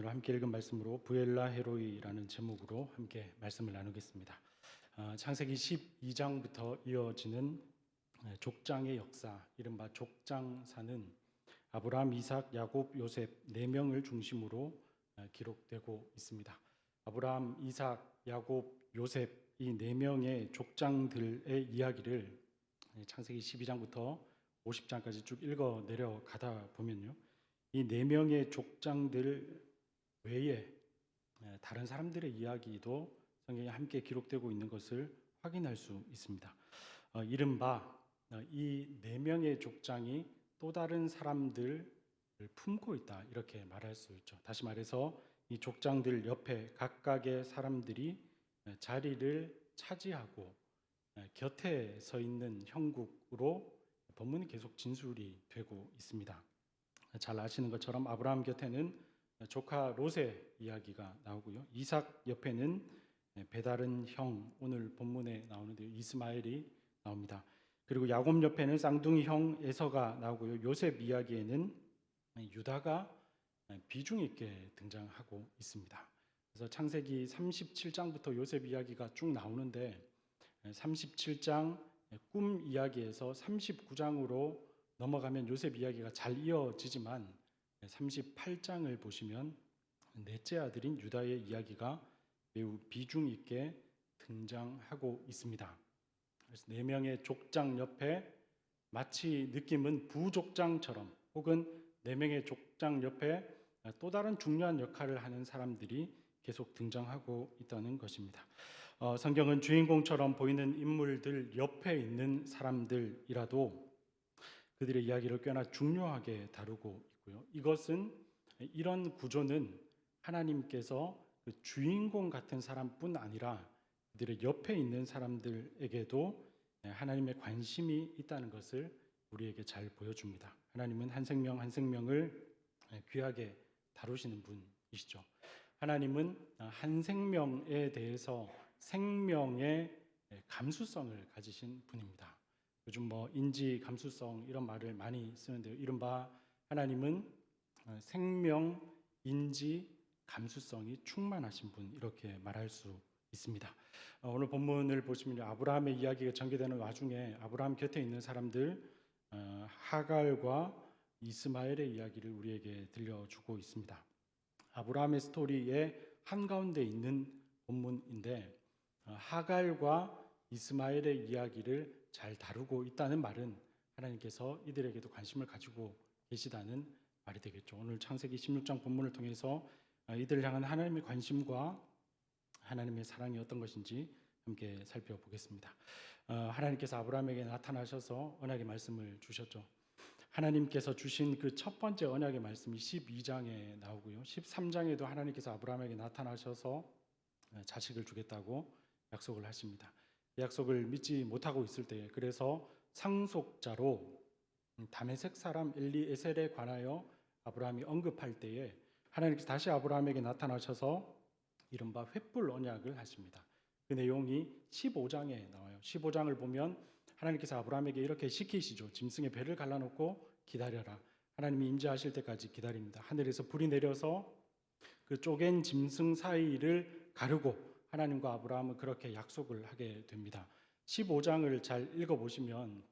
오늘 함께 읽은 말씀으로 부엘라 헤로이라는 제목으로 함께 말씀을 나누겠습니다. 창세기 12장부터 이어지는 족장의 역사, 이른바 족장사는 아브라함, 이삭, 야곱, 요셉 4명을 중심으로 기록되고 있습니다. 아브라함, 이삭, 야곱, 요셉 이 4명의 족장들의 이야기를 창세기 12장부터 50장까지 쭉 읽어 내려가다 보면요, 이 4명의 족장들 외에 다른 사람들의 이야기도 성경에 함께 기록되고 있는 것을 확인할 수 있습니다. 이른바 이 4명의 족장이 또 다른 사람들을 품고 있다, 이렇게 말할 수 있죠. 다시 말해서 이 족장들 옆에 각각의 사람들이 자리를 차지하고 곁에 서 있는 형국으로 본문이 계속 진술이 되고 있습니다. 잘 아시는 것처럼 아브라함 곁에는 조카 롯의 이야기가 나오고요, 이삭 옆에는 배다른 형, 오늘 본문에 나오는데 이스마엘이 나옵니다. 그리고 야곱 옆에는 쌍둥이 형 에서가 나오고요, 요셉 이야기에는 유다가 비중 있게 등장하고 있습니다. 그래서 창세기 37장부터 요셉 이야기가 쭉 나오는데 37장 꿈 이야기에서 39장으로 넘어가면 요셉 이야기가 잘 이어지지만 38장을 보시면 넷째 아들인 유다의 이야기가 매우 비중 있게 등장하고 있습니다. 그래서 4명의 족장 옆에 마치 느낌은 부족장처럼 혹은 4명의 족장 옆에 또 다른 중요한 역할을 하는 사람들이 계속 등장하고 있다는 것입니다. 성경은 주인공처럼 보이는 인물들 옆에 있는 사람들이라도 그들의 이야기를 꽤나 중요하게 다루고 있고요. 이런 구조는 하나님께서 그 주인공 같은 사람뿐 아니라 그들의 옆에 있는 사람들에게도 하나님의 관심이 있다는 것을 우리에게 잘 보여줍니다. 하나님은 한 생명 한 생명을 귀하게 다루시는 분이시죠. 하나님은 한 생명에 대해서 생명의 감수성을 가지신 분입니다. 요즘 인지 감수성 이런 말을 많이 쓰는데요, 이른바 하나님은 생명, 인지, 감수성이 충만하신 분, 이렇게 말할 수 있습니다. 오늘 본문을 보시면 아브라함의 이야기가 전개되는 와중에 아브라함 곁에 있는 사람들 하갈과 이스마엘의 이야기를 우리에게 들려주고 있습니다. 아브라함의 스토리의 한가운데 있는 본문인데 하갈과 이스마엘의 이야기를 잘 다루고 있다는 말은 하나님께서 이들에게도 관심을 가지고 계시다는 말이 되겠죠. 오늘 창세기 16장 본문을 통해서 이들을 향한 하나님의 관심과 하나님의 사랑이 어떤 것인지 함께 살펴보겠습니다. 하나님께서 아브라함에게 나타나셔서 언약의 말씀을 주셨죠. 하나님께서 주신 그 첫 번째 언약의 말씀이 12장에 나오고요, 13장에도 하나님께서 아브라함에게 나타나셔서 자식을 주겠다고 약속을 하십니다. 약속을 믿지 못하고 있을 때, 그래서 상속자로 다메섹 사람 엘리에셀에 관하여 아브라함이 언급할 때에 하나님께서 다시 아브라함에게 나타나셔서 이른바 횃불 언약을 하십니다. 그 내용이 15장에 나와요. 15장을 보면 하나님께서 아브라함에게 이렇게 시키시죠. 짐승의 배를 갈라놓고 기다려라. 하나님이 임재하실 때까지 기다립니다. 하늘에서 불이 내려서 그 쪼갠 짐승 사이를 가르고 하나님과 아브라함은 그렇게 약속을 하게 됩니다. 15장을 잘 읽어보시면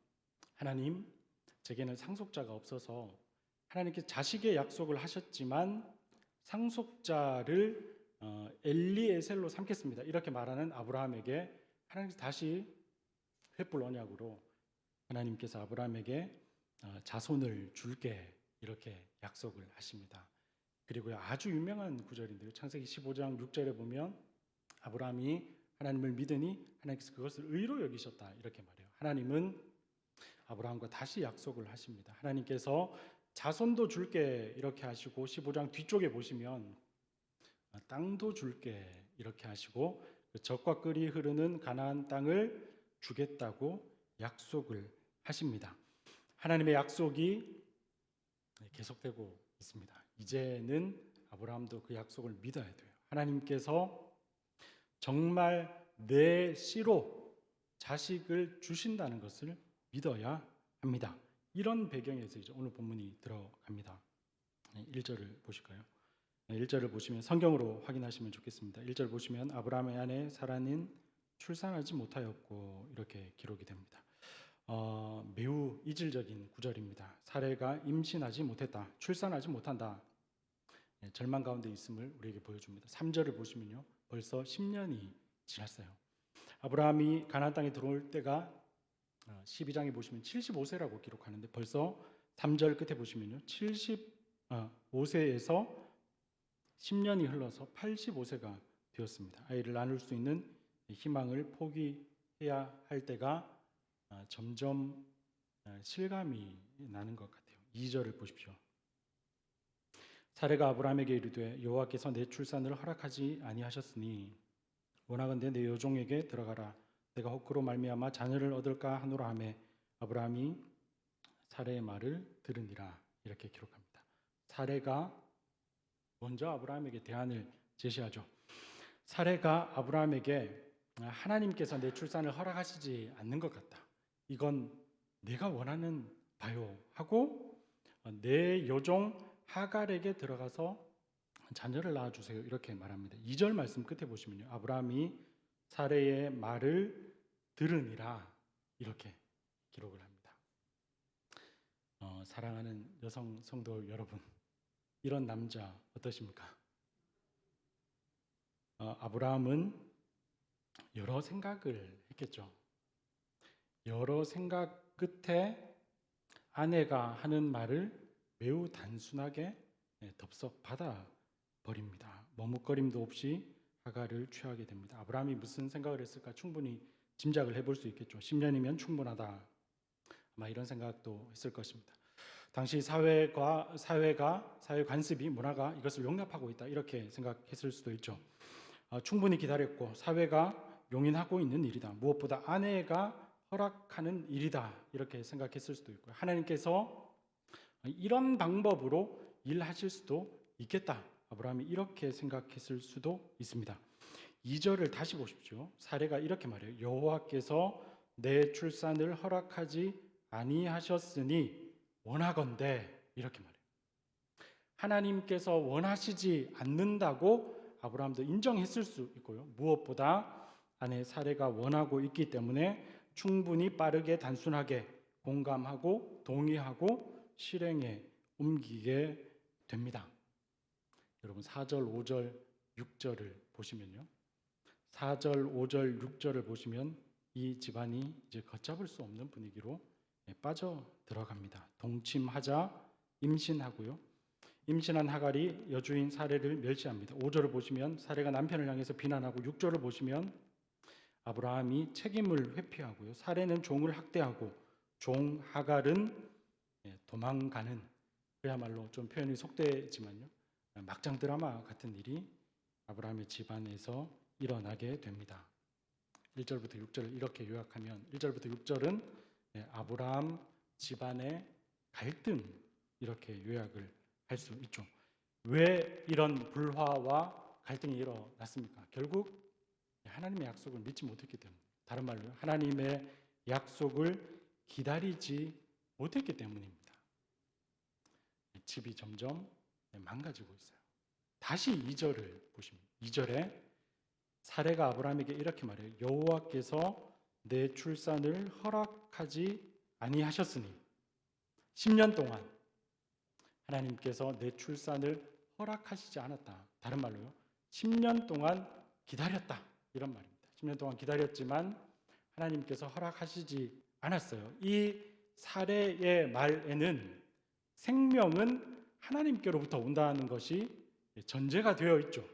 하나님, 제게는 상속자가 없어서 하나님께서 자식의 약속을 하셨지만 상속자를 엘리에셀로 삼겠습니다, 이렇게 말하는 아브라함에게 하나님께서 다시 횃불 언약으로 하나님께서 아브라함에게 자손을 줄게, 이렇게 약속을 하십니다. 그리고 아주 유명한 구절인데요, 창세기 15장 6절에 보면 아브라함이 하나님을 믿으니 하나님께서 그것을 의로 여기셨다, 이렇게 말해요. 하나님은 아브라함과 다시 약속을 하십니다. 하나님께서 자손도 줄게, 이렇게 하시고 15장 뒤쪽에 보시면 땅도 줄게, 이렇게 하시고 그 젖과 꿀이 흐르는 가나안 땅을 주겠다고 약속을 하십니다. 하나님의 약속이 계속되고 있습니다. 이제는 아브라함도 그 약속을 믿어야 돼요. 하나님께서 정말 내 씨로 자식을 주신다는 것을 믿어야 합니다. 이런 배경에서 이제 오늘 본문이 들어갑니다. 1절을 보실까요? 1절을 보시면 성경으로 확인하시면 좋겠습니다. 1절 보시면 아브라함의 아내 사라는 출산하지 못하였고 이렇게 기록이 됩니다. 매우 이질적인 구절입니다. 사례가 임신하지 못했다, 출산하지 못한다, 절망 가운데 있음을 우리에게 보여줍니다. 3절을 보시면요, 벌써 10년이 지났어요. 아브라함이 가나안 땅에 들어올 때가 12장에 보시면 75세라고 기록하는데 벌써 3절 끝에 보시면요, 75세에서 10년이 흘러서 85세가 되었습니다. 아이를 낳을 수 있는 희망을 포기해야 할 때가 점점 실감이 나는 것 같아요. 2절을 보십시오. 사례가 아브라함에게 이르되 여호와께서 내 출산을 허락하지 아니하셨으니 원하건대 내 여종에게 들어가라. 내가 헛구로 말미암아 자녀를 얻을까 하노라 하매 아브라함이 사례의 말을 들으니라. 이렇게 기록합니다. 사례가 먼저 아브라함에게 대안을 제시하죠. 사례가 아브라함에게 하나님께서 내 출산을 허락하시지 않는 것 같다, 이건 내가 원하는 바요 하고 내 여종 하갈에게 들어가서 자녀를 낳아주세요 이렇게 말합니다. 2절 말씀 끝에 보시면요, 아브라함이 사례의 말을 들으니라 이렇게 기록을 합니다. 사랑하는 여성 성도 여러분, 이런 남자 어떠십니까? 아브라함은 여러 생각을 했겠죠. 여러 생각 끝에 아내가 하는 말을 매우 단순하게 덥석 받아버립니다. 머뭇거림도 없이 하갈을 취하게 됩니다. 아브라함이 무슨 생각을 했을까 충분히 짐작을 해볼 수 있겠죠. 10년이면 충분하다, 아마 이런 생각도 했을 것입니다. 당시 사회 관습이, 문화가 이것을 용납하고 있다 이렇게 생각했을 수도 있죠. 충분히 기다렸고 사회가 용인하고 있는 일이다, 무엇보다 아내가 허락하는 일이다 이렇게 생각했을 수도 있고요. 하나님께서 이런 방법으로 일하실 수도 있겠다, 아브라함이 이렇게 생각했을 수도 있습니다. 2절을 다시 보십시오. 사례가 이렇게 말해요. 여호와께서 내 출산을 허락하지 아니하셨으니 원하건대 이렇게 말해요. 하나님께서 원하시지 않는다고 아브라함도 인정했을 수 있고요. 무엇보다 아내 사례가 원하고 있기 때문에 충분히 빠르게 단순하게 공감하고 동의하고 실행에 옮기게 됩니다. 여러분 4절, 5절, 6절을 보시면요, 4절, 5절, 6절을 보시면 이 집안이 이제 걷잡을 수 없는 분위기로 빠져 들어갑니다. 동침하자 임신하고요. 임신한 하갈이 여주인 사례를 멸시합니다. 5절을 보시면 사례가 남편을 향해서 비난하고 6절을 보시면 아브라함이 책임을 회피하고요. 사례는 종을 학대하고 종 하갈은 도망가는, 그야말로 좀 표현이 속되지만요, 막장 드라마 같은 일이 아브라함의 집안에서 일어나게 됩니다. 1절부터 6절을 이렇게 요약하면 1절부터 6절은 아브라함 집안의 갈등 이렇게 요약을 할 수 있죠. 왜 이런 불화와 갈등이 일어났습니까? 결국 하나님의 약속을 믿지 못했기 때문에, 다른 말로 하나님의 약속을 기다리지 못했기 때문입니다. 집이 점점 망가지고 있어요. 다시 2절을 보시면 2절에 사례가 아브라함에게 이렇게 말해요. 여호와께서 내 출산을 허락하지 아니하셨으니 10년 동안 하나님께서 내 출산을 허락하시지 않았다. 다른 말로요, 10년 동안 기다렸다 이런 말입니다. 10년 동안 기다렸지만 하나님께서 허락하시지 않았어요. 이 사례의 말에는 생명은 하나님께로부터 온다는 것이 전제가 되어 있죠.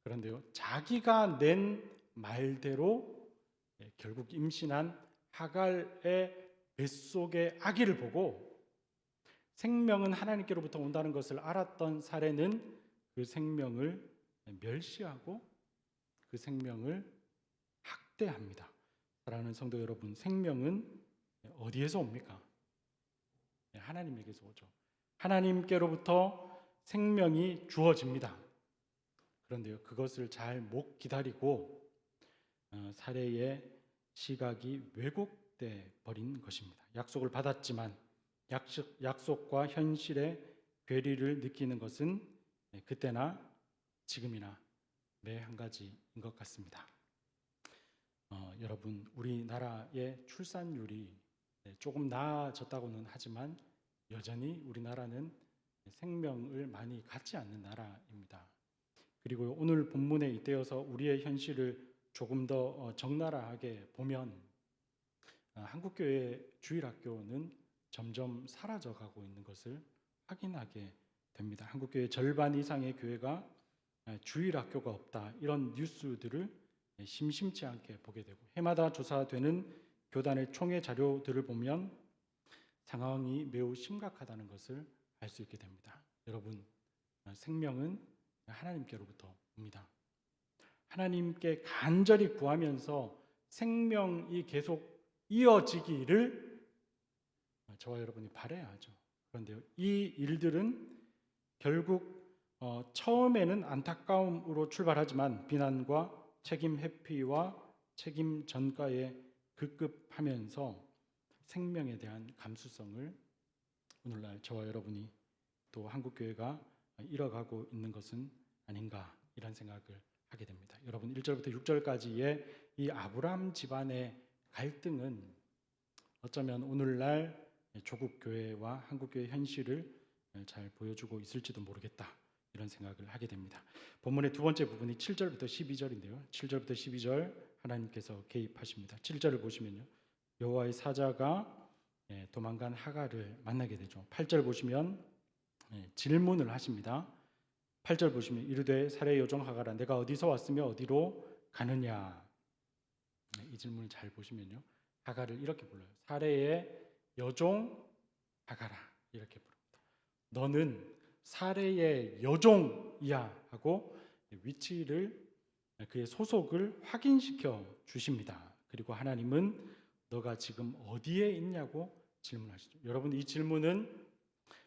그런데요, 자기가 낸 말대로 결국 임신한 하갈의 뱃속의 아기를 보고 생명은 하나님께로부터 온다는 것을 알았던 사례는 그 생명을 멸시하고 그 생명을 학대합니다. 사랑하는 성도 여러분, 생명은 어디에서 옵니까? 하나님에게서 오죠. 하나님께로부터 생명이 주어집니다. 그런데요, 그것을 잘 못 기다리고 사례의 시각이 왜곡돼 버린 것입니다. 약속을 받았지만 약속과 현실의 괴리를 느끼는 것은 그때나 지금이나 매 한 가지인 것 같습니다. 여러분, 우리나라의 출산율이 조금 나아졌다고는 하지만 여전히 우리나라는 생명을 많이 갖지 않는 나라입니다. 그리고 오늘 본문에 잇대어서 우리의 현실을 조금 더 적나라하게 보면 한국교회 주일학교는 점점 사라져가고 있는 것을 확인하게 됩니다. 한국교회 절반 이상의 교회가 주일학교가 없다, 이런 뉴스들을 심심치 않게 보게 되고, 해마다 조사되는 교단의 총회 자료들을 보면 상황이 매우 심각하다는 것을 알 수 있게 됩니다. 여러분, 생명은 하나님께로부터 옵니다. 하나님께 간절히 구하면서 생명이 계속 이어지기를 저와 여러분이 바라야 하죠. 그런데요, 이 일들은 결국 처음에는 안타까움으로 출발하지만 비난과 책임 회피와 책임 전가에 급급하면서 생명에 대한 감수성을 오늘날 저와 여러분이 또 한국교회가 잃어가고 있는 것은 아닌가, 이런 생각을 하게 됩니다. 여러분, 1절부터 6절까지의 이 아브라함 집안의 갈등은 어쩌면 오늘날 조국 교회와 한국교회 현실을 잘 보여주고 있을지도 모르겠다, 이런 생각을 하게 됩니다. 본문의 두 번째 부분이 7절부터 12절인데요. 7절부터 12절 하나님께서 개입하십니다. 7절을 보시면요, 여호와의 사자가 도망간 하갈을 만나게 되죠. 8절 보시면 질문을 하십니다. 8절 보시면 이르되 사레의 여종 하갈아, 내가 어디서 왔으며 어디로 가느냐. 이 질문을 잘 보시면요, 하갈을 이렇게 불러요. 사레의 여종 하갈아, 이렇게 부릅니다. 너는 사레의 여종이야 하고 위치를, 그의 소속을 확인시켜 주십니다. 그리고 하나님은 너가 지금 어디에 있냐고 질문하시죠. 여러분, 이 질문은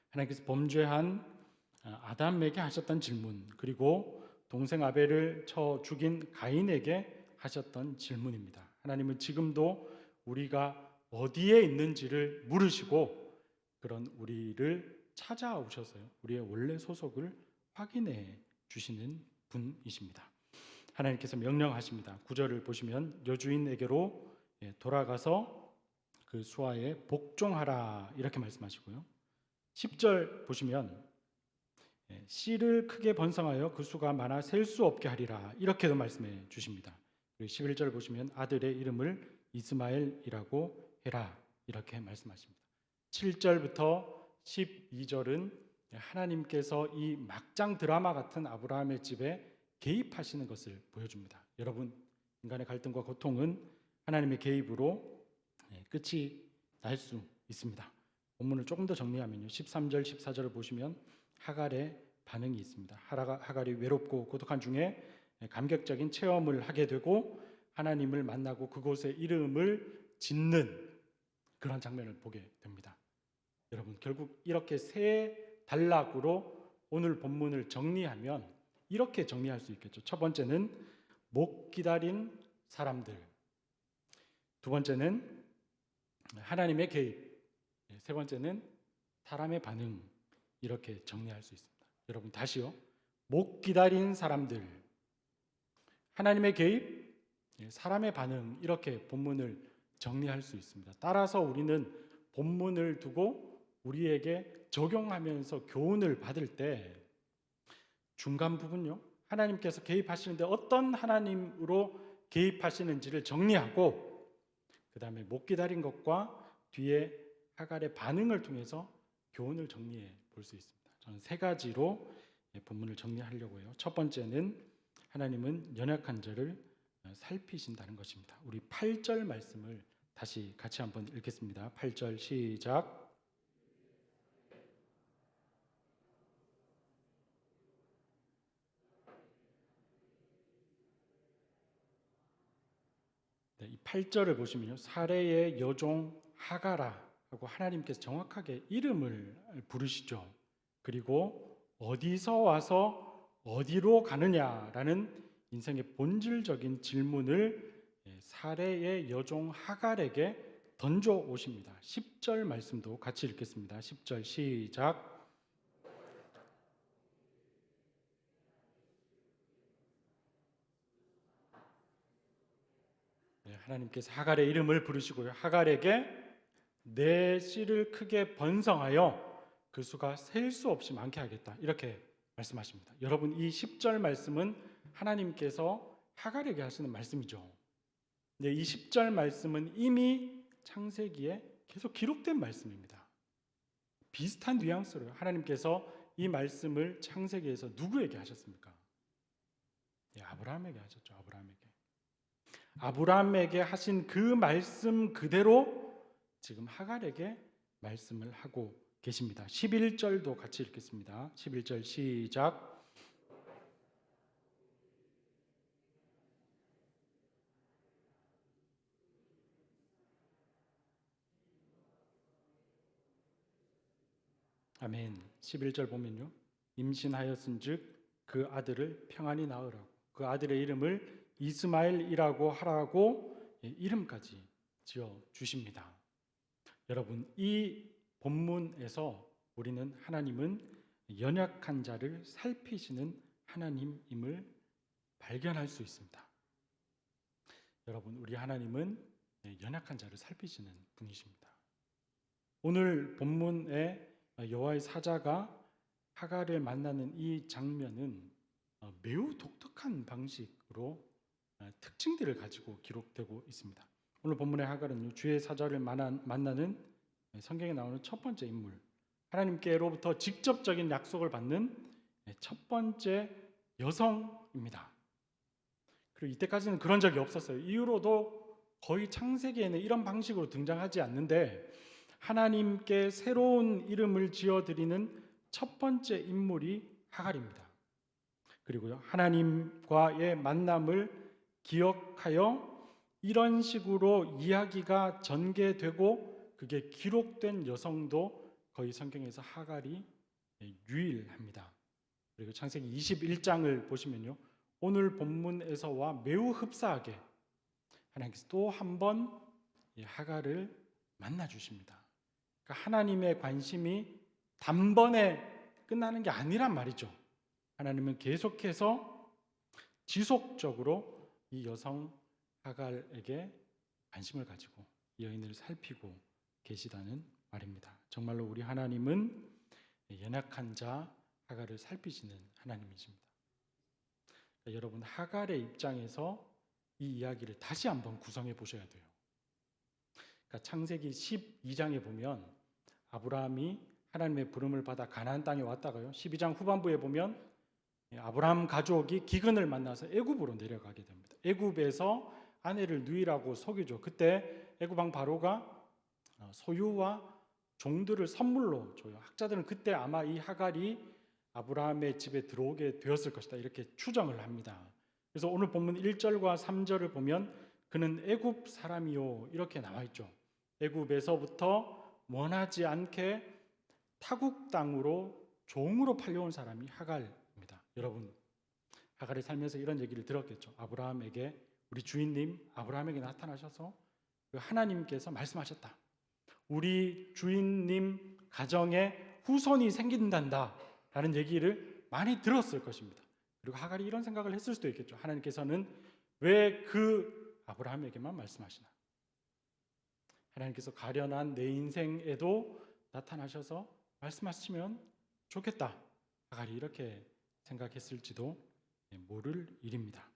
하나님께서 범죄한 아담에게 하셨던 질문, 그리고 동생 아벨을 쳐 죽인 가인에게 하셨던 질문입니다. 하나님은 지금도 우리가 어디에 있는지를 물으시고 그런 우리를 찾아오셔서요, 우리의 원래 소속을 확인해 주시는 분이십니다. 하나님께서 명령하십니다. 9절을 보시면 여주인에게로 돌아가서 그 수하에 복종하라, 이렇게 말씀하시고요. 10절 보시면 씨를 크게 번성하여 그 수가 많아 셀 수 없게 하리라, 이렇게도 말씀해 주십니다. 11절 보시면 아들의 이름을 이스마엘이라고 해라, 이렇게 말씀하십니다. 7절부터 12절은 하나님께서 이 막장 드라마 같은 아브라함의 집에 개입하시는 것을 보여줍니다. 여러분, 인간의 갈등과 고통은 하나님의 개입으로 끝이 날 수 있습니다. 본문을 조금 더 정리하면요, 13절, 14절을 보시면 하갈의 반응이 있습니다. 하갈이 외롭고 고독한 중에 감격적인 체험을 하게 되고 하나님을 만나고 그곳에 이름을 짓는 그런 장면을 보게 됩니다. 여러분, 결국 이렇게 세 단락으로 오늘 본문을 정리하면 이렇게 정리할 수 있겠죠. 첫 번째는 목 기다린 사람들, 두 번째는 하나님의 개입, 세 번째는 사람의 반응, 이렇게 정리할 수 있습니다. 여러분, 다시요. 목 기다린 사람들, 하나님의 개입, 사람의 반응, 이렇게 본문을 정리할 수 있습니다. 따라서 우리는 본문을 두고 우리에게 적용하면서 교훈을 받을 때 중간 부분요, 하나님께서 개입하시는데 어떤 하나님으로 개입하시는지를 정리하고 그 다음에 못 기다린 것과 뒤에 하갈의 반응을 통해서 교훈을 정리해 볼 수 있습니다. 저는 세 가지로 본문을 정리하려고 해요. 첫 번째는 하나님은 연약한 자를 살피신다는 것입니다. 우리 8절 말씀을 다시 같이 한번 읽겠습니다. 8절 시작. 네, 이 8절을 보시면요, 사레의 여종 하갈아 하고 하나님께서 정확하게 이름을 부르시죠. 그리고 어디서 와서 어디로 가느냐라는 인생의 본질적인 질문을 사레의 여종 하갈에게 던져 오십니다. 10절 말씀도 같이 읽겠습니다. 10절 시작. 하나님께서 하갈의 이름을 부르시고요. 하갈에게 내 씨를 크게 번성하여 그 수가 셀 수 없이 많게 하겠다. 이렇게 말씀하십니다. 여러분, 이 10절 말씀은 하나님께서 하갈에게 하시는 말씀이죠. 네, 이 10절 말씀은 이미 창세기에 계속 기록된 말씀입니다. 비슷한 뉘앙스로 하나님께서 이 말씀을 창세기에서 누구에게 하셨습니까? 네, 아브라함에게 하셨죠. 아브라함에게 하신 그 말씀 그대로 지금 하갈에게 말씀을 하고 계십니다. 11절도 같이 읽겠습니다. 11절 시작. 아멘. 11절 보면요. 임신하였은즉 그 아들을 평안히 낳으라고, 그 아들의 이름을 이스마엘이라고 하라고 이름까지 지어 주십니다. 여러분, 이 본문에서 우리는 하나님은 연약한 자를 살피시는 하나님임을 발견할 수 있습니다. 여러분, 우리 하나님은 연약한 자를 살피시는 분이십니다. 오늘 본문에 여호와의 사자가 하갈을 만나는 이 장면은 매우 독특한 방식으로 특징들을 가지고 기록되고 있습니다. 오늘 본문의 하갈은 주의 사자를 만나는 성경에 나오는 첫 번째 인물, 하나님께로부터 직접적인 약속을 받는 첫 번째 여성입니다. 그리고 이때까지는 그런 적이 없었어요. 이후로도 거의 창세기에는 이런 방식으로 등장하지 않는데 하나님께 새로운 이름을 지어드리는 첫 번째 인물이 하갈입니다. 그리고요, 하나님과의 만남을 기억하여 이런 식으로 이야기가 전개되고 그게 기록된 여성도 거의 성경에서 하갈이 유일합니다. 그리고 창세기 21장을 보시면요, 오늘 본문에서와 매우 흡사하게 하나님께서 또 한 번 하갈을 만나 주십니다. 그러니까 하나님의 관심이 단번에 끝나는 게 아니란 말이죠. 하나님은 계속해서 지속적으로 이 여성 하갈에게 관심을 가지고 여인을 살피고 계시다는 말입니다. 정말로 우리 하나님은 연약한 자 하갈을 살피시는 하나님이십니다. 그러니까 여러분, 하갈의 입장에서 이 이야기를 다시 한번 구성해 보셔야 돼요. 그러니까 창세기 12장에 보면 아브라함이 하나님의 부름을 받아 가나안 땅에 왔다가요, 12장 후반부에 보면 아브라함 가족이 기근을 만나서 애굽으로 내려가게 됩니다. 애굽에서 아내를 누이라고 속이죠. 그때 애굽 왕 바로가 소유와 종들을 선물로 줘요. 학자들은 그때 아마 이 하갈이 아브라함의 집에 들어오게 되었을 것이다, 이렇게 추정을 합니다. 그래서 오늘 본문 1절과 3절을 보면 그는 애굽 사람이요, 이렇게 나와 있죠. 애굽에서부터 원하지 않게 타국 땅으로 종으로 팔려온 사람이 하갈입니다. 여러분, 하갈이 살면서 이런 얘기를 들었겠죠. 아브라함에게, 우리 주인님 아브라함에게 나타나셔서 하나님께서 말씀하셨다. 우리 주인님 가정에 후손이 생긴단다 라는 얘기를 많이 들었을 것입니다. 그리고 하갈이 이런 생각을 했을 수도 있겠죠. 하나님께서는 왜 그 아브라함에게만 말씀하시나? 하나님께서 가련한 내 인생에도 나타나셔서 말씀하시면 좋겠다. 하갈이 이렇게 생각했을지도 모를 일입니다.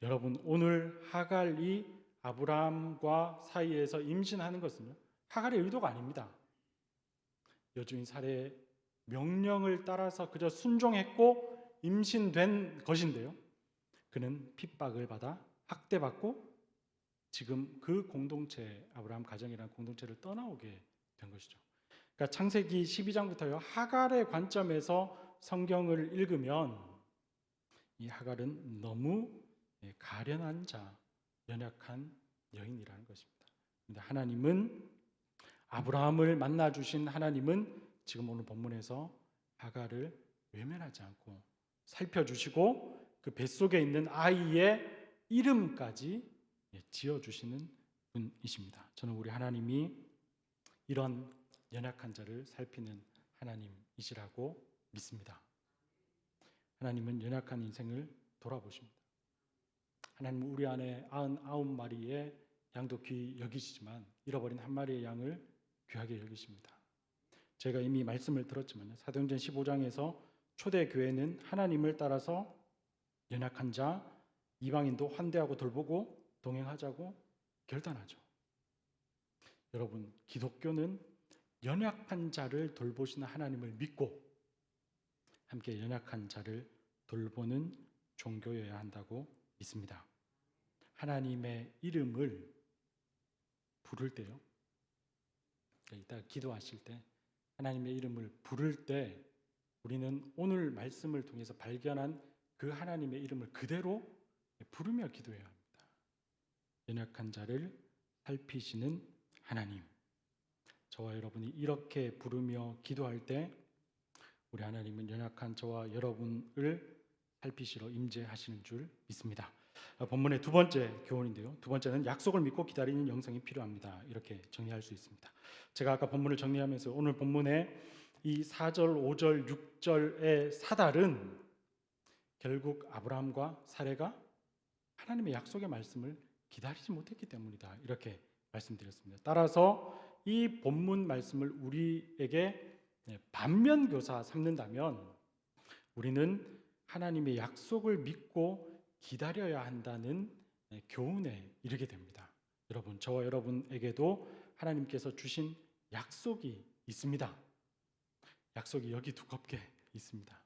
여러분, 오늘 하갈이 아브라함과 사이에서 임신하는 것은요, 하갈의 의도가 아닙니다. 여주인 살해 명령을 따라서 그저 순종했고 임신된 것인데요, 그는 핍박을 받아 학대받고 지금 그 공동체, 아브라함 가정이라는 공동체를 떠나오게 된 것이죠. 그러니까 창세기 12장부터요, 하갈의 관점에서 성경을 읽으면 이 하갈은 너무 가련한 자, 연약한 여인이라는 것입니다. 근데 하나님은, 아브라함을 만나 주신 하나님은 지금 오늘 본문에서 하갈을 외면하지 않고 살펴주시고 그 뱃속에 있는 아이의 이름까지 지어주시는 분이십니다. 저는 우리 하나님이 이런 연약한 자를 살피는 하나님이시라고 믿습니다. 하나님은 연약한 인생을 돌아보십니다. 하나님은 우리 안에 99마리의 양도 귀히 여기시지만 잃어버린 한 마리의 양을 귀하게 여기십니다. 제가 이미 말씀을 들었지만 사도행전 15장에서 초대교회는 하나님을 따라서 연약한 자, 이방인도 환대하고 돌보고 동행하자고 결단하죠. 여러분, 기독교는 연약한 자를 돌보시는 하나님을 믿고 함께 연약한 자를 돌보는 종교여야 한다고 믿습니다. 하나님의 이름을 부를 때요, 이따 기도하실 때 하나님의 이름을 부를 때 우리는 오늘 말씀을 통해서 발견한 그 하나님의 이름을 그대로 부르며 기도해야 합니다. 연약한 자를 살피시는 하나님, 저와 여러분이 이렇게 부르며 기도할 때 우리 하나님은 연약한 저와 여러분을 살피시러 임재하시는 줄 믿습니다. 본문의 두 번째 교훈인데요, 두 번째는 약속을 믿고 기다리는 영성이 필요합니다. 이렇게 정리할 수 있습니다. 제가 아까 본문을 정리하면서 오늘 본문의 이 4절, 5절, 6절의 사달은 결국 아브라함과 사레가 하나님의 약속의 말씀을 기다리지 못했기 때문이다, 이렇게 말씀드렸습니다. 따라서 이 본문 말씀을 우리에게 반면교사 삼는다면 우리는 하나님의 약속을 믿고 기다려야 한다는 교훈에 이르게 됩니다. 여러분, 저와 여러분에게도 하나님께서 주신 약속이 있습니다. 약속이 여기 두껍게 있습니다.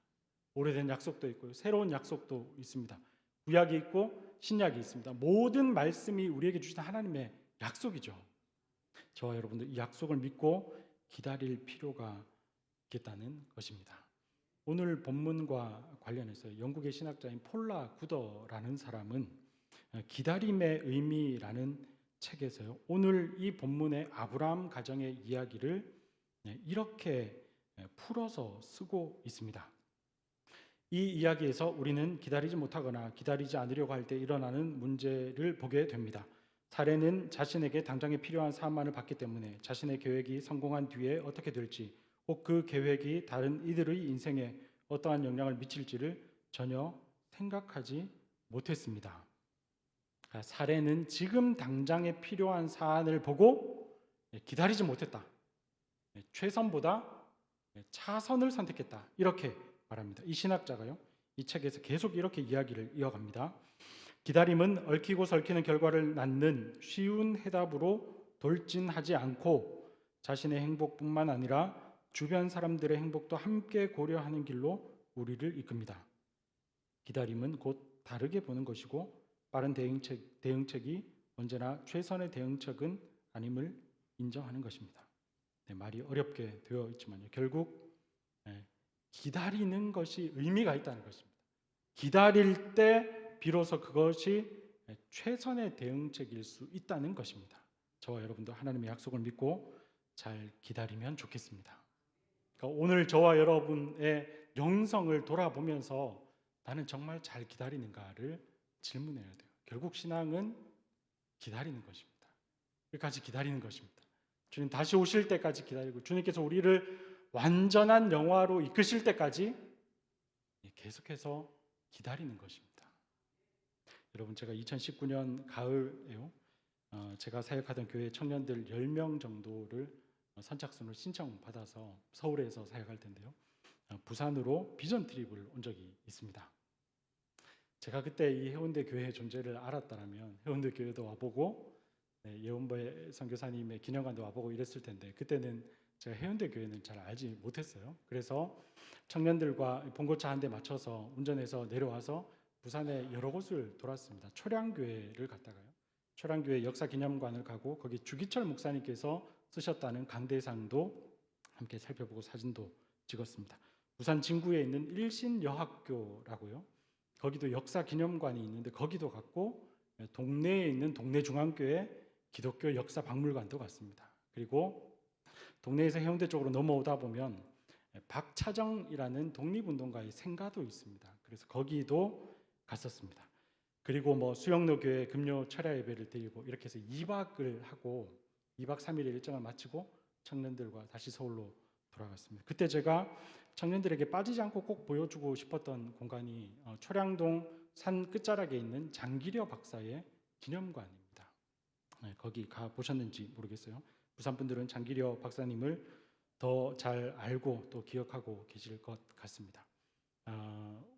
오래된 약속도 있고요, 새로운 약속도 있습니다. 구약이 있고 신약이 있습니다. 모든 말씀이 우리에게 주신 하나님의 약속이죠. 저와 여러분들 이 약속을 믿고 기다릴 필요가 있겠다는 것입니다. 오늘 본문과 관련해서 영국의 신학자인 폴라 구더라는 사람은 기다림의 의미라는 책에서요, 오늘 이 본문의 아브라함 가정의 이야기를 이렇게 풀어서 쓰고 있습니다. 이 이야기에서 우리는 기다리지 못하거나 기다리지 않으려고 할 때 일어나는 문제를 보게 됩니다. 사례는 자신에게 당장에 필요한 사안만을 받기 때문에 자신의 계획이 성공한 뒤에 어떻게 될지, 혹 그 계획이 다른 이들의 인생에 어떠한 영향을 미칠지를 전혀 생각하지 못했습니다. 사례는 지금 당장에 필요한 사안을 보고 기다리지 못했다, 최선보다 차선을 선택했다, 이렇게 말합니다. 이 신학자가요, 이 책에서 계속 이렇게 이야기를 이어갑니다. 기다림은 얽히고 설키는 결과를 낳는 쉬운 해답으로 돌진하지 않고 자신의 행복뿐만 아니라 주변 사람들의 행복도 함께 고려하는 길로 우리를 이끕니다. 기다림은 곧 다르게 보는 것이고 빠른 대응책이 언제나 최선의 대응책은 아님을 인정하는 것입니다. 말이 어렵게 되어 있지만요, 결국 기다리는 것이 의미가 있다는 것입니다. 기다릴 때 비로소 그것이 최선의 대응책일 수 있다는 것입니다. 저와 여러분도 하나님의 약속을 믿고 잘 기다리면 좋겠습니다. 그러니까 오늘 저와 여러분의 영성을 돌아보면서 나는 정말 잘 기다리는가를 질문해야 돼요. 결국 신앙은 기다리는 것입니다. 끝까지 기다리는 것입니다. 주님 다시 오실 때까지 기다리고 주님께서 우리를 완전한 영화로 이끄실 때까지 계속해서 기다리는 것입니다. 여러분, 제가 2019년 가을에요, 제가 사역하던 교회 청년들 10명 정도를 선착순을 신청받아서 서울에서 사역할 텐데요, 부산으로 비전 트립을 온 적이 있습니다. 제가 그때 이 해운대 교회의 존재를 알았다면 해운대 교회도 와보고 예원배 선교사님의 기념관도 와보고 이랬을 텐데 그때는 제가 해운대 교회는 잘 알지 못했어요. 그래서 청년들과 봉고차 한 대 맞춰서 운전해서 내려와서 부산의 여러 곳을 돌았습니다. 초량교회를 갔다가요, 초량교회 역사기념관을 가고 거기 주기철 목사님께서 쓰셨다는 강대상도 함께 살펴보고 사진도 찍었습니다. 부산 진구에 있는 일신여학교라고요, 거기도 역사기념관이 있는데 거기도 갔고 동네에 있는 동네중앙교회 기독교 역사박물관도 갔습니다. 그리고 동네에서 해운대 쪽으로 넘어오다 보면 박차정이라는 독립운동가의 생가도 있습니다. 그래서 거기도 갔었습니다. 그리고 수영로 교회 금요 철야 예배를 드리고 이렇게 해서 2박을 하고 2박 3일의 일정을 마치고 청년들과 다시 서울로 돌아갔습니다. 그때 제가 청년들에게 빠지지 않고 꼭 보여주고 싶었던 공간이 초량동 산 끝자락에 있는 장기려 박사의 기념관입니다. 거기 가 보셨는지 모르겠어요. 부산 분들은 장기려 박사님을 더 잘 알고 또 기억하고 계실 것 같습니다.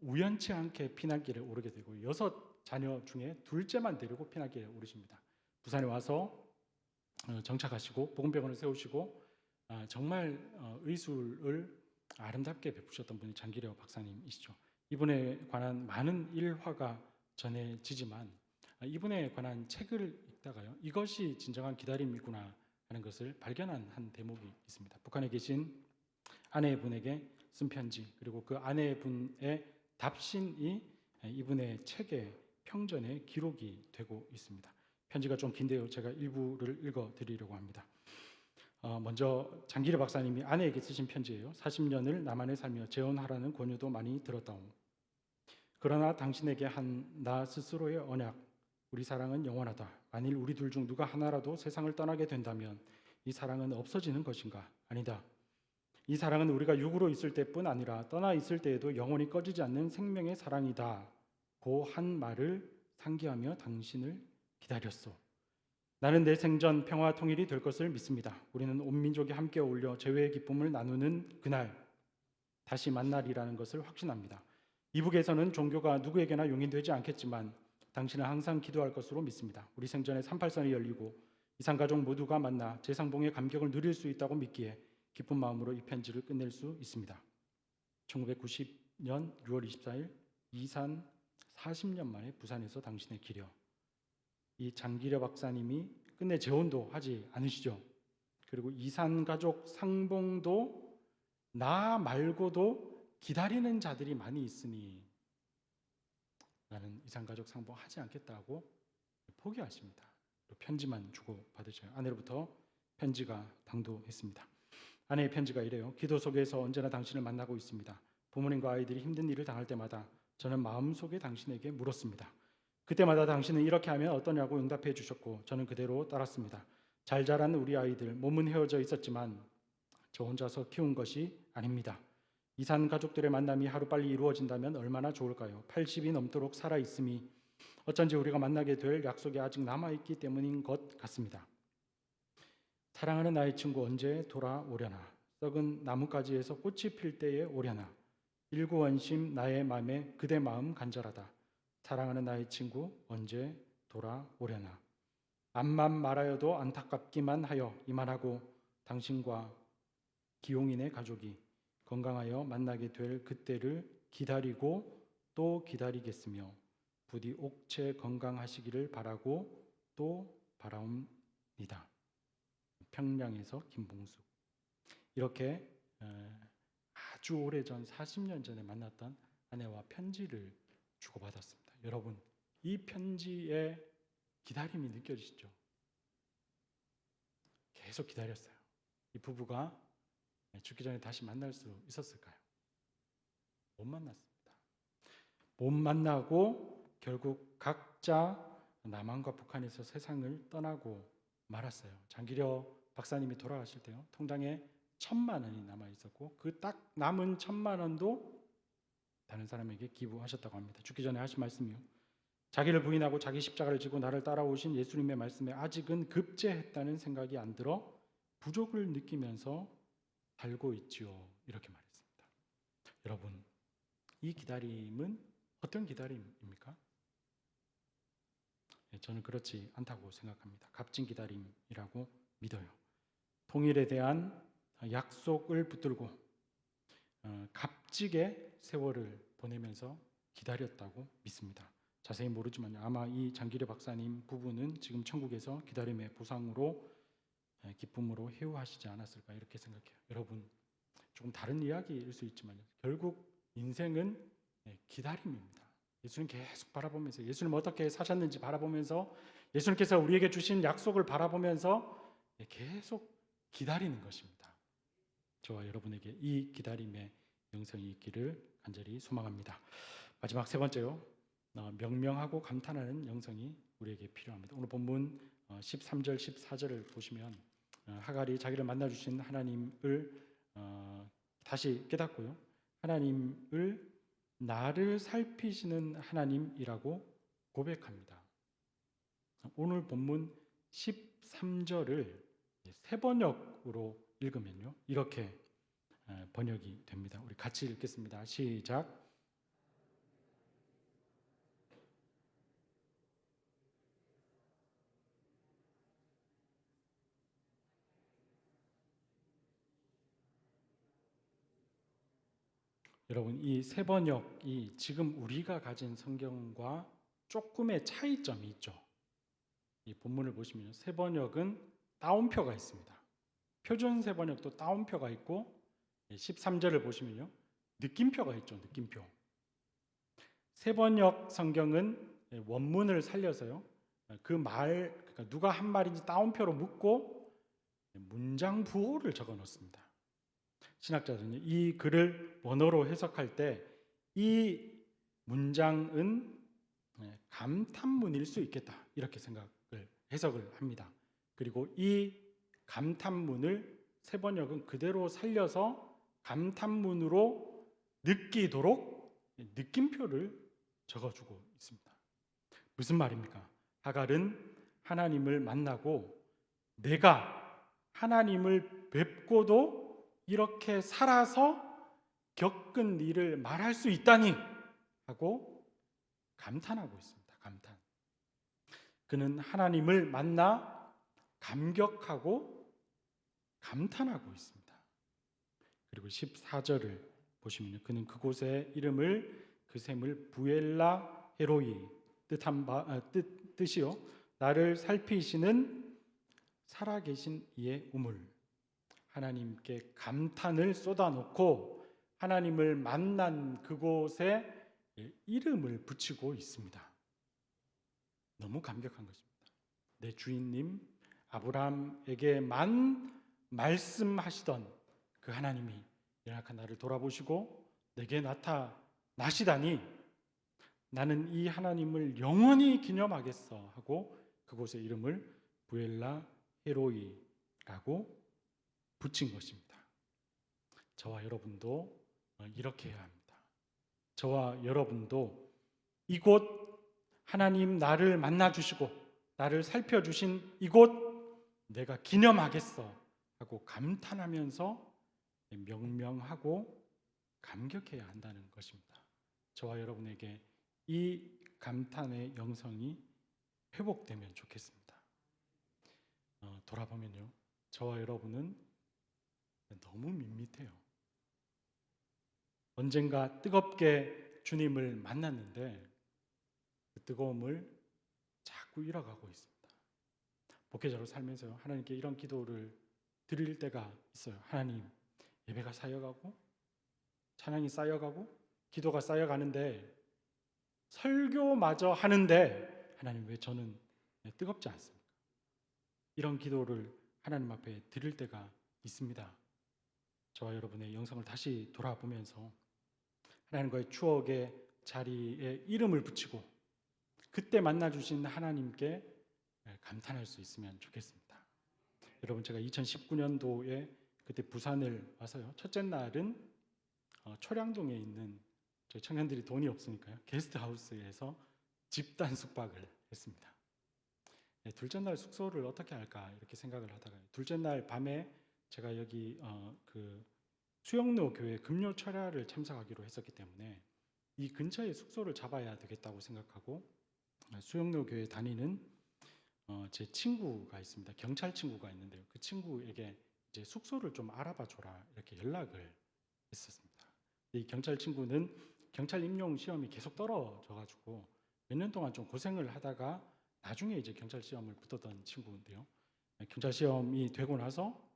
우연치 않게 피난길에 오르게 되고 6자녀 중에 둘째만 데리고 피난길에 오르십니다. 부산에 와서 정착하시고 복음병원을 세우시고 정말 의술을 아름답게 베푸셨던 분이 장기려 박사님이시죠. 이분에 관한 많은 일화가 전해지지만 이분에 관한 책을 읽다가요, 이것이 진정한 기다림이구나 하는 것을 발견한 한 대목이 있습니다. 북한에 계신 아내분에게 쓴 편지, 그리고 그 아내분의 답신이 이분의 책의 평전에 기록이 되고 있습니다. 편지가 좀 긴데요, 제가 일부를 읽어드리려고 합니다. 먼저 장기려 박사님이 아내에게 쓰신 편지예요. 40년을 남한에 살며 재혼하라는 권유도 많이 들었다오. 그러나 당신에게 한 나 스스로의 언약, 우리 사랑은 영원하다. 만일 우리 둘 중 누가 하나라도 세상을 떠나게 된다면 이 사랑은 없어지는 것인가? 아니다. 이 사랑은 우리가 육으로 있을 때뿐 아니라 떠나 있을 때에도 영원히 꺼지지 않는 생명의 사랑이다. 고 한 말을 상기하며 당신을 기다렸소. 나는 내 생전 평화 통일이 될 것을 믿습니다. 우리는 온 민족이 함께 어울려 재회의 기쁨을 나누는 그날 다시 만나리라는 것을 확신합니다. 이북에서는 종교가 누구에게나 용인되지 않겠지만 당신은 항상 기도할 것으로 믿습니다. 우리 생전에 38선이 열리고 이산가족 모두가 만나 재상봉의 감격을 누릴 수 있다고 믿기에 기쁜 마음으로 이 편지를 끝낼 수 있습니다. 1990년 6월 24일 이산 40년 만에 부산에서 당신의 기려. 이 장기려 박사님이 끝내 재혼도 하지 않으시죠. 그리고 이산가족 상봉도 나 말고도 기다리는 자들이 많이 있으니 나는 이산가족 상봉하지 않겠다고 포기하십니다. 편지만 주고 받으셔요. 아내로부터 편지가 당도했습니다. 아내의 편지가 이래요. 기도 속에서 언제나 당신을 만나고 있습니다. 부모님과 아이들이 힘든 일을 당할 때마다 저는 마음속에 당신에게 물었습니다. 그때마다 당신은 이렇게 하면 어떠냐고 응답해 주셨고 저는 그대로 따랐습니다. 잘 자란 우리 아이들, 몸은 헤어져 있었지만 저 혼자서 키운 것이 아닙니다. 이산 가족들의 만남이 하루빨리 이루어진다면 얼마나 좋을까요? 80이 넘도록 살아있음이 어쩐지 우리가 만나게 될 약속이 아직 남아있기 때문인 것 같습니다. 사랑하는 나의 친구 언제 돌아오려나? 썩은 나뭇가지에서 꽃이 필 때에 오려나? 일구원심 나의 맘에 그대 마음 간절하다. 사랑하는 나의 친구 언제 돌아오려나? 암만 말하여도 안타깝기만 하여 이만하고 당신과 기용인의 가족이 건강하여 만나게 될 그때를 기다리고 또 기다리겠으며 부디 옥체 건강하시기를 바라고 또 바라옵니다. 평양에서 김봉숙. 이렇게 아주 오래전 40년 전에 만났던 아내와 편지를 주고받았습니다. 여러분, 이 편지에 기다림이 느껴지시죠? 계속 기다렸어요. 이 부부가 죽기 전에 다시 만날 수 있었을까요? 못 만났습니다. 못 만나고 결국 각자 남한과 북한에서 세상을 떠나고 말았어요. 장기려 박사님이 돌아가실 때요, 통장에 1,000만 원이 남아 있었고 그 딱 남은 1,000만 원도 다른 사람에게 기부하셨다고 합니다. 죽기 전에 하신 말씀이요. 자기를 부인하고 자기 십자가를 지고 나를 따라오신 예수님의 말씀에 아직은 급제했다는 생각이 안 들어 부족을 느끼면서 살고 있지요. 이렇게 말했습니다. 여러분, 이 기다림은 어떤 기다림입니까? 저는 그렇지 않다고 생각합니다. 값진 기다림이라고 믿어요. 통일에 대한 약속을 붙들고 값지게 세월을 보내면서 기다렸다고 믿습니다. 자세히 모르지만 아마 이 장기려 박사님 부부는 지금 천국에서 기다림의 보상으로 기쁨으로 회유하시지 않았을까 이렇게 생각해요. 여러분, 조금 다른 이야기일 수 있지만 결국 인생은 기다림입니다. 예수님 계속 바라보면서 예수님 어떻게 사셨는지 바라보면서 예수님께서 우리에게 주신 약속을 바라보면서 계속 기다리는 것입니다. 저와 여러분에게 이 기다림의 영성이 있기를 간절히 소망합니다. 마지막 세 번째요. 명명하고 감탄하는 영성이 우리에게 필요합니다. 오늘 본문 13절 14절을 보시면 하갈이 자기를 만나주신 하나님을 다시 깨닫고요. 하나님을 나를 살피시는 하나님이라고 고백합니다. 오늘 본문 13절을 세번역으로 읽으면요, 이렇게 번역이 됩니다. 우리 같이 읽겠습니다. 시작. 여러분, 이 세번역이 지금 우리가 가진 성경과 조금의 차이점이 있죠. 이 본문을 보시면 세번역은 따옴표가 있습니다. 표준 세번역도 따옴표가 있고 13절을 보시면요, 느낌표가 있죠. 느낌표. 세번역 성경은 원문을 살려서요, 그러니까 누가 한 말인지 따옴표로 묻고 문장 부호를 적어 놓습니다. 신학자들은 이 글을 원어로 해석할 때 이 문장은 감탄문일 수 있겠다, 이렇게 해석을 합니다. 그리고 이 감탄문을 세번역은 그대로 살려서 감탄문으로 느끼도록 느낌표를 적어주고 있습니다. 무슨 말입니까? 하갈은 하나님을 만나고 내가 하나님을 뵙고도 이렇게 살아서 겪은 일을 말할 수 있다니 하고 감탄하고 있습니다. 감탄. 그는 하나님을 만나 감격하고 감탄하고 있습니다. 그리고 14절을 보시면 그는 그곳의 그 샘을 부엘라 헤로이 뜻이요, 나를 살피시는 살아계신 이의 우물, 하나님께 감탄을 쏟아놓고 하나님을 만난 그곳에 이름을 붙이고 있습니다. 너무 감격한 것입니다. 내 주인님 아브라함에게만 말씀하시던 그 하나님이 연약한 나를 돌아보시고 내게 나타나시다니 나는 이 하나님을 영원히 기념하겠어 하고 그곳의 이름을 부엘라 헤로이라고 붙인 것입니다. 저와 여러분도 이렇게 해야 합니다. 저와 여러분도 이곳 하나님 나를 만나주시고 나를 살펴주신 이곳 내가 기념하겠어 하고 감탄하면서 명명하고 감격해야 한다는 것입니다. 저와 여러분에게 이 감탄의 영성이 회복되면 좋겠습니다. 돌아보면요, 저와 여러분은 너무 밋밋해요. 언젠가 뜨겁게 주님을 만났는데 그 뜨거움을 자꾸 잃어가고 있습니다. 목회자로 살면서요, 하나님께 이런 기도를 드릴 때가 있어요. 하나님, 예배가 쌓여가고 찬양이 쌓여가고 기도가 쌓여가는데 설교마저 하는데 하나님 왜 저는 뜨겁지 않습니까? 이런 기도를 하나님 앞에 드릴 때가 있습니다. 저와 여러분의 영성을 다시 돌아보면서 하나님과의 추억의 자리에 이름을 붙이고 그때 만나주신 하나님께 감탄할 수 있으면 좋겠습니다. 여러분, 제가 2019년도에 그때 부산을 와서요, 첫째 날은 초량동에 있는 저희 청년들이 돈이 없으니까요, 게스트하우스에서 집단 숙박을 했습니다. 둘째 날 숙소를 어떻게 할까 이렇게 생각을 하다가 둘째 날 밤에 제가 여기 그 수영로 교회 금요 철야를 참석하기로 했었기 때문에 이 근처에 숙소를 잡아야 되겠다고 생각하고 수영로 교회 다니는 제 친구가 있습니다. 경찰 친구가 있는데요, 그 친구에게 이제 숙소를 좀 알아봐 줘라 이렇게 연락을 했었습니다. 이 경찰 친구는 경찰 임용 시험이 계속 떨어져 가지고 몇 년 동안 좀 고생을 하다가 나중에 이제 경찰 시험을 붙었던 친구인데요, 경찰 시험이 되고 나서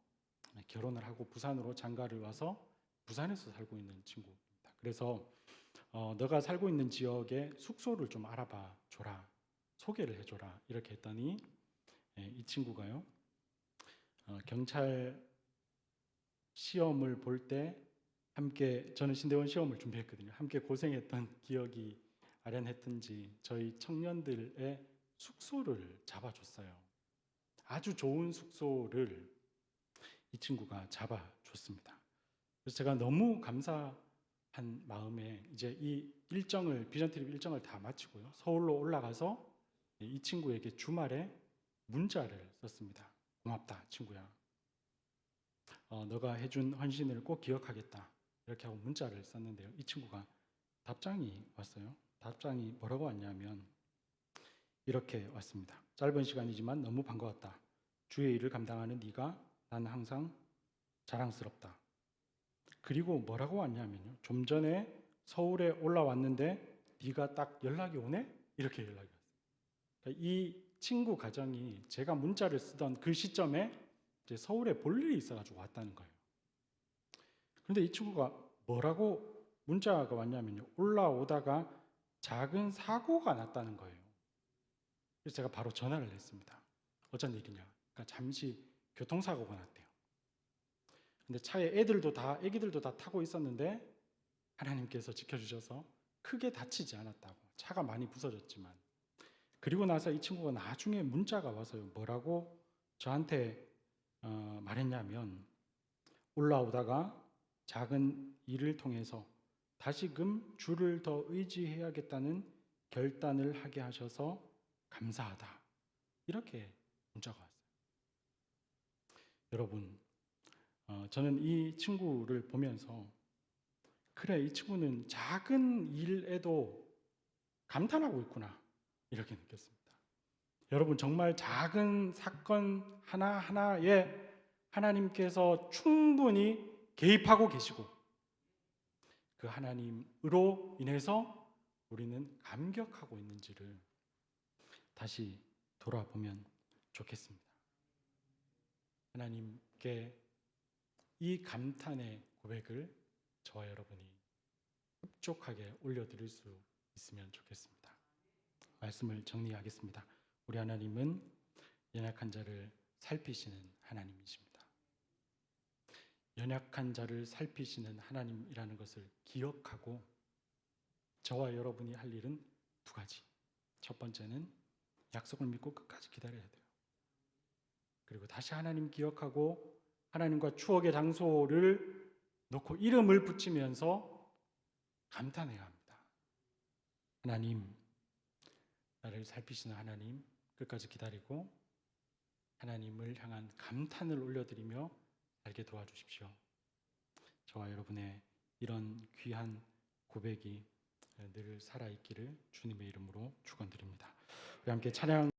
결혼을 하고 부산으로 장가를 와서 부산에서 살고 있는 친구입니다. 그래서 너가 살고 있는 지역에 숙소를 좀 알아봐 줘라, 소개를 해줘라 이렇게 했더니 이 친구가요, 경찰 시험을 볼 때 함께, 저는 신대원 시험을 준비했거든요. 함께 고생했던 기억이 아련했던지 저희 청년들의 숙소를 잡아줬어요. 아주 좋은 숙소를 이 친구가 잡아줬습니다. 그래서 제가 너무 감사한 마음에 이제 이 일정을, 비전 트립 일정을 다 마치고요, 서울로 올라가서 이 친구에게 주말에 문자를 썼습니다. 고맙다 친구야. 너가 해준 헌신을 꼭 기억하겠다. 이렇게 하고 문자를 썼는데요. 이 친구가 답장이 왔어요. 답장이 뭐라고 왔냐면 이렇게 왔습니다. 짧은 시간이지만 너무 반가웠다. 주의 일을 감당하는 네가 난 항상 자랑스럽다. 그리고 뭐라고 왔냐면요. 좀 전에 서울에 올라왔는데 네가 딱 연락이 오네? 이렇게 연락이 왔어요. 그러니까 이 친구 가정이 제가 문자를 쓰던 그 시점에 이제 서울에 볼 일이 있어가지고 왔다는 거예요. 그런데 이 친구가 뭐라고 문자가 왔냐면요. 올라오다가 작은 사고가 났다는 거예요. 그래서 제가 바로 전화를 했습니다. 어쩐 일이냐? 그러니까 잠시 교통사고가 났대요. 근데 차에 애기들도 다 타고 있었는데 하나님께서 지켜주셔서 크게 다치지 않았다고. 차가 많이 부서졌지만. 그리고 나서 이 친구가 나중에 문자가 와서요. 뭐라고 저한테 말했냐면 올라오다가 작은 일을 통해서 다시금 주를 더 의지해야겠다는 결단을 하게 하셔서 감사하다. 이렇게 문자가 왔어요. 여러분, 저는 이 친구를 보면서 그래, 이 친구는 작은 일에도 감탄하고 있구나. 이렇게 느꼈습니다. 여러분, 정말 작은 사건 하나하나에 하나님께서 충분히 개입하고 계시고 그 하나님으로 인해서 우리는 감격하고 있는지를 다시 돌아보면 좋겠습니다. 하나님께 이 감탄의 고백을 저와 여러분이 흡족하게 올려드릴 수 있으면 좋겠습니다. 말씀을 정리하겠습니다. 우리 하나님은 연약한 자를 살피시는 하나님이십니다. 연약한 자를 살피시는 하나님이라는 것을 기억하고 저와 여러분이 할 일은 두 가지. 첫 번째는 약속을 믿고 끝까지 기다려야 돼요. 그리고 다시 하나님 기억하고 하나님과 추억의 장소를 놓고 이름을 붙이면서 감탄해야 합니다. 하나님, 나를 살피시는 하나님, 끝까지 기다리고 하나님을 향한 감탄을 올려드리며 살게 도와주십시오. 저와 여러분의 이런 귀한 고백이 늘 살아있기를 주님의 이름으로 축원드립니다. 우리 함께 찬양